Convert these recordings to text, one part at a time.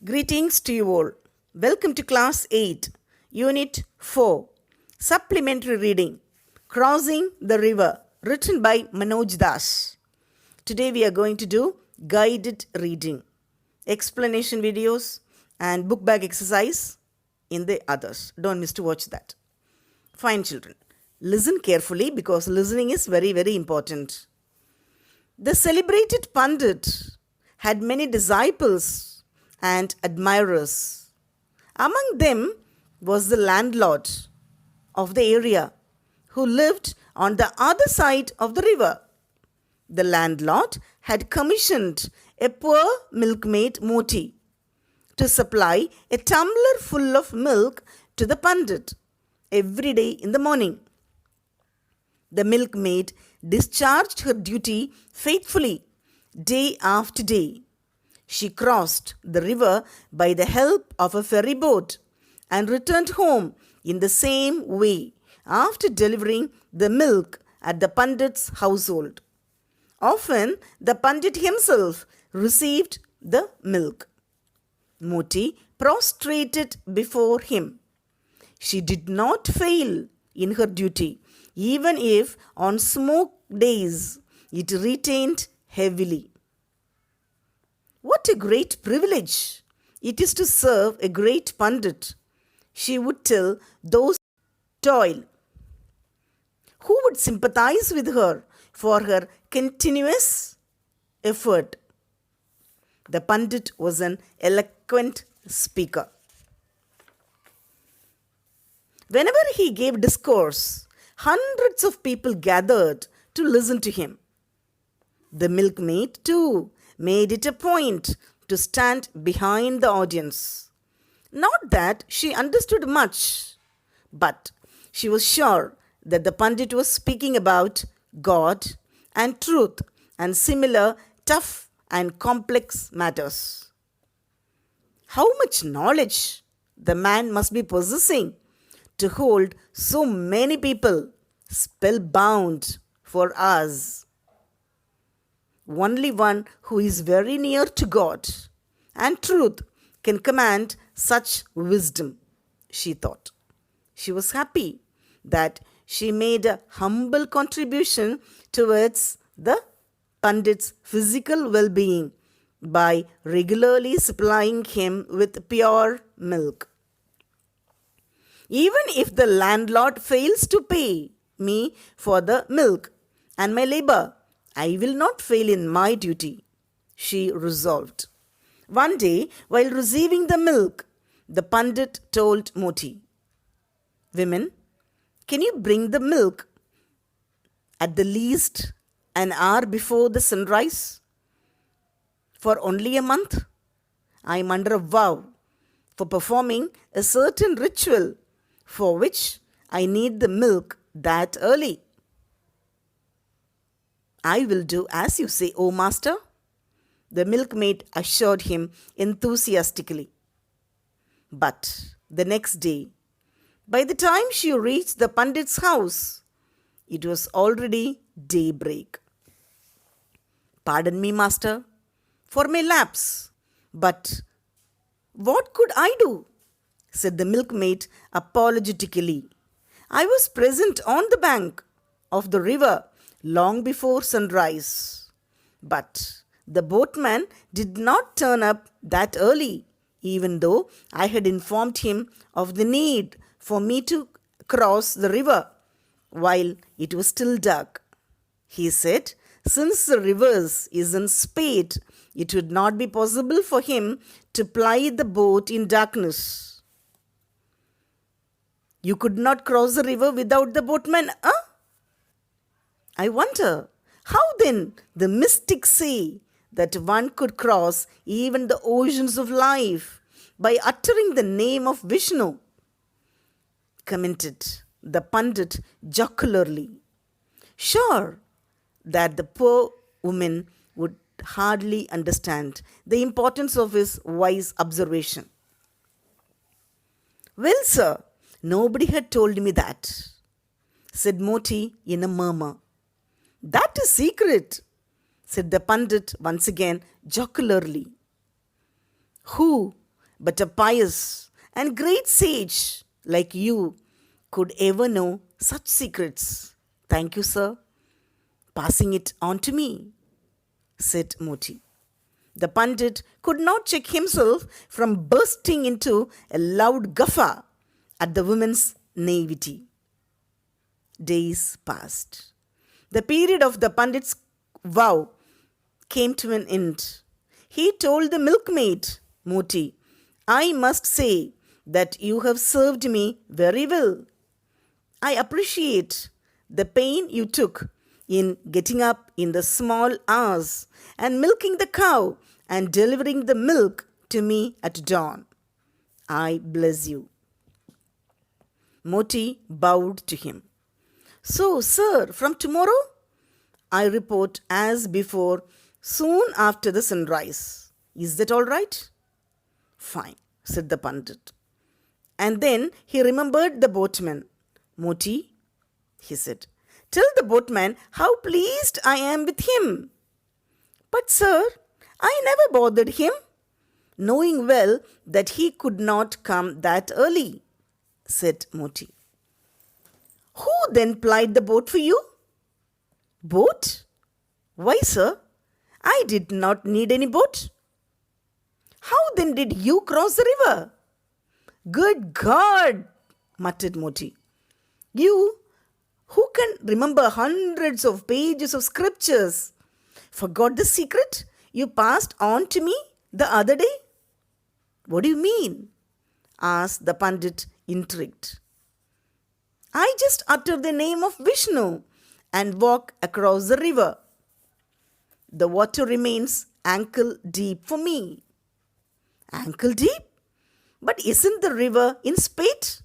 Greetings to you all. Welcome to Class 8, Unit 4, Supplementary Reading, Crossing the River, written by Manoj Das. Today we are going to do guided reading, explanation videos and book bag exercise in the others. Don't miss to watch that. Fine children, listen carefully because listening is very, very important. The celebrated Pandit had many disciples and admirers. Among them was the landlord of the area who lived on the other side of the river. The landlord had commissioned a poor milkmaid Moti to supply a tumbler full of milk to the Pandit every day in the morning. The milkmaid discharged her duty faithfully day after day. She crossed the river by the help of a ferry boat and returned home in the same way after delivering the milk at the Pandit's household. Often, the Pandit himself received the milk. Moti prostrated before him. She did not fail in her duty, even if on smoke days it retained heavily. What a great privilege it is to serve a great Pandit, she would tell those who toil. Who would sympathize with her for her continuous effort? The Pandit was an eloquent speaker. Whenever he gave discourse, hundreds of people gathered to listen to him. The milkmaid, too, made it a point to stand behind the audience. Not that she understood much, but she was sure that the Pandit was speaking about God and truth and similar tough and complex matters. How much knowledge the man must be possessing to hold so many people spellbound for hours. Only one who is very near to God and truth can command such wisdom, she thought. She was happy that she made a humble contribution towards the Pandit's physical well-being by regularly supplying him with pure milk. Even if the landlord fails to pay me for the milk and my labor, I will not fail in my duty, she resolved. One day, while receiving the milk, the Pandit told Moti, "Women, can you bring the milk at the least an hour before the sunrise? For only a month, I am under a vow for performing a certain ritual for which I need the milk that early." "I will do as you say, O master," the milkmaid assured him enthusiastically. But the next day, by the time she reached the Pandit's house, it was already daybreak. "Pardon me, master, for my lapse, but what could I do?" said the milkmaid apologetically. "I was present on the bank of the river long before sunrise, but the boatman did not turn up that early, even though I had informed him of the need for me to cross the river while it was still dark. He said, since the river is in spate, it would not be possible for him to ply the boat in darkness." "You could not cross the river without the boatman, huh?" "I wonder how then the mystics say that one could cross even the oceans of life by uttering the name of Vishnu," commented the Pandit jocularly, sure that the poor woman would hardly understand the importance of his wise observation. "Well, sir, nobody had told me that," said Moti in a murmur. "That is secret," said the Pandit once again jocularly. "Who but a pious and great sage like you could ever know such secrets. Thank you, sir. Passing it on to me, said Moti. The Pandit could not check himself from bursting into a loud guffaw at the woman's naivety. Days passed. The period of the Pandit's vow came to an end. He told the milkmaid, Moti, I must say that you have served me very well. I appreciate the pain you took in getting up in the small hours and milking the cow and delivering the milk to me at dawn. I bless you. Moti bowed to him. So, sir, from tomorrow, I report as before, soon after the sunrise. Is that all right? Fine, said the Pandit. And then he remembered the boatman. Moti, he said, tell the boatman how pleased I am with him. But, sir, I never bothered him, knowing well that he could not come that early, said Moti. Who then plied the boat for you? Boat? Why, sir, I did not need any boat. How then did you cross the river? Good God, muttered Moti. You, who can remember hundreds of pages of scriptures, forgot the secret you passed on to me the other day? What do you mean? Asked the Pandit, intrigued. I just utter the name of Vishnu and walk across the river. The water remains ankle deep for me. Ankle deep? But isn't the river in spate?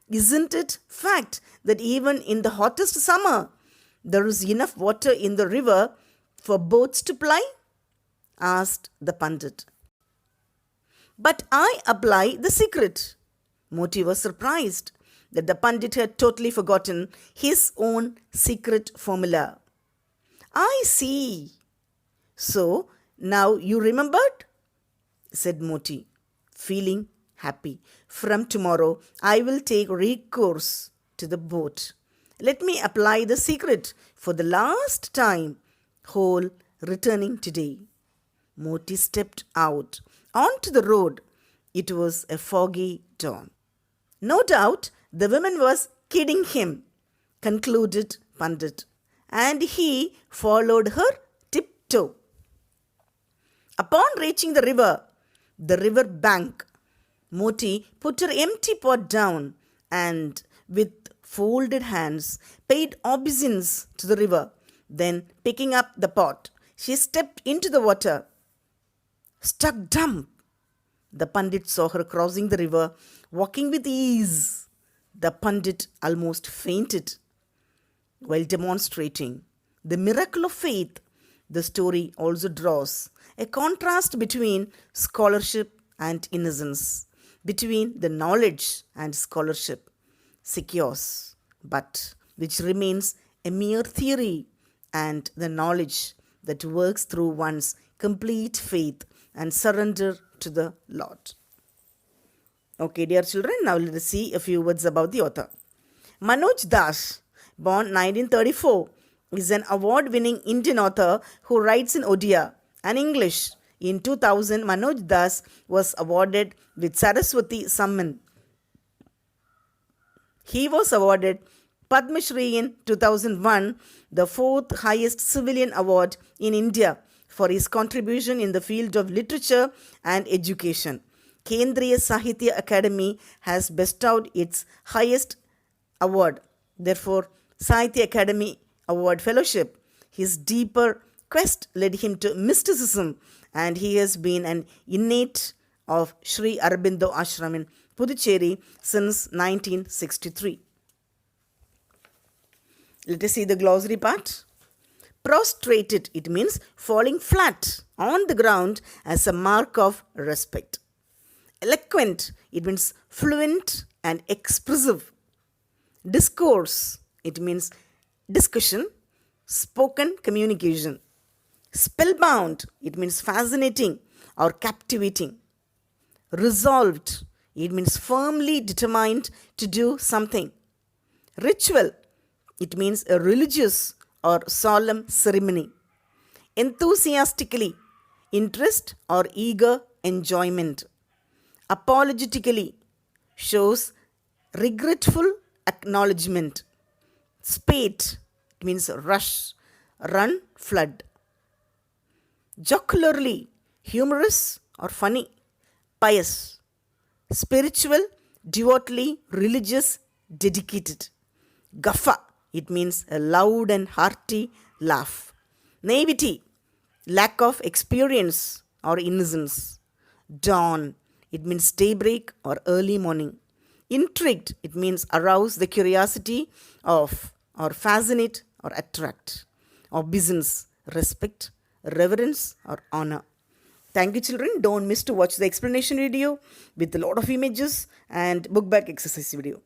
Isn't it fact that even in the hottest summer, there is enough water in the river for boats to ply? Asked the Pandit. But I apply the secret. Moti was surprised that the Pandit had totally forgotten his own secret formula. I see. So, now you remembered? Said Moti, feeling happy. From tomorrow, I will take recourse to the boat. Let me apply the secret for the last time, whole returning today. Moti stepped out onto the road. It was a foggy dawn. No doubt the woman was kidding him, concluded Pandit, and he followed her tiptoe. Upon reaching the river bank, Moti put her empty pot down and, with folded hands, paid obeisance to the river. Then, picking up the pot, she stepped into the water. Struck dumb, the Pandit saw her crossing the river, walking with ease. The Pandit almost fainted. While demonstrating the miracle of faith, the story also draws a contrast between scholarship and innocence, between the knowledge and scholarship, secures, but which remains a mere theory, and the knowledge that works through one's complete faith and surrender to the Lord. Okay, dear children, now let us see a few words about the author. Manoj Das, born 1934, is an award-winning Indian author who writes in Odia and English. In 2000, Manoj Das was awarded with Saraswati Samman. He was awarded Padma Shri in 2001, the fourth highest civilian award in India, for his contribution in the field of literature and education. Kendriya Sahitya Academy has bestowed its highest award, therefore Sahitya Academy Award Fellowship. His deeper quest led him to mysticism, and he has been an inmate of Sri Aurobindo Ashram in Puducherry since 1963. Let us see the glossary part. Prostrated, it means falling flat on the ground as a mark of respect. Eloquent, it means fluent and expressive. Discourse, it means discussion, spoken communication. Spellbound, it means fascinating or captivating. Resolved, it means firmly determined to do something. Ritual, it means a religious or solemn ceremony. Enthusiastically, interest or eager enjoyment. Apologetically, shows regretful acknowledgement. Spate, it means rush, run, flood. Jocularly, humorous or funny. Pious, spiritual, devotedly, religious, dedicated. Guffa, it means a loud and hearty laugh. Naivety, lack of experience or innocence. Dawn, it means daybreak or early morning. Intrigued, it means arouse the curiosity of or fascinate or attract. Obeisance, respect, reverence or honor. Thank you, children. Don't miss to watch the explanation video with a lot of images and book back exercise video.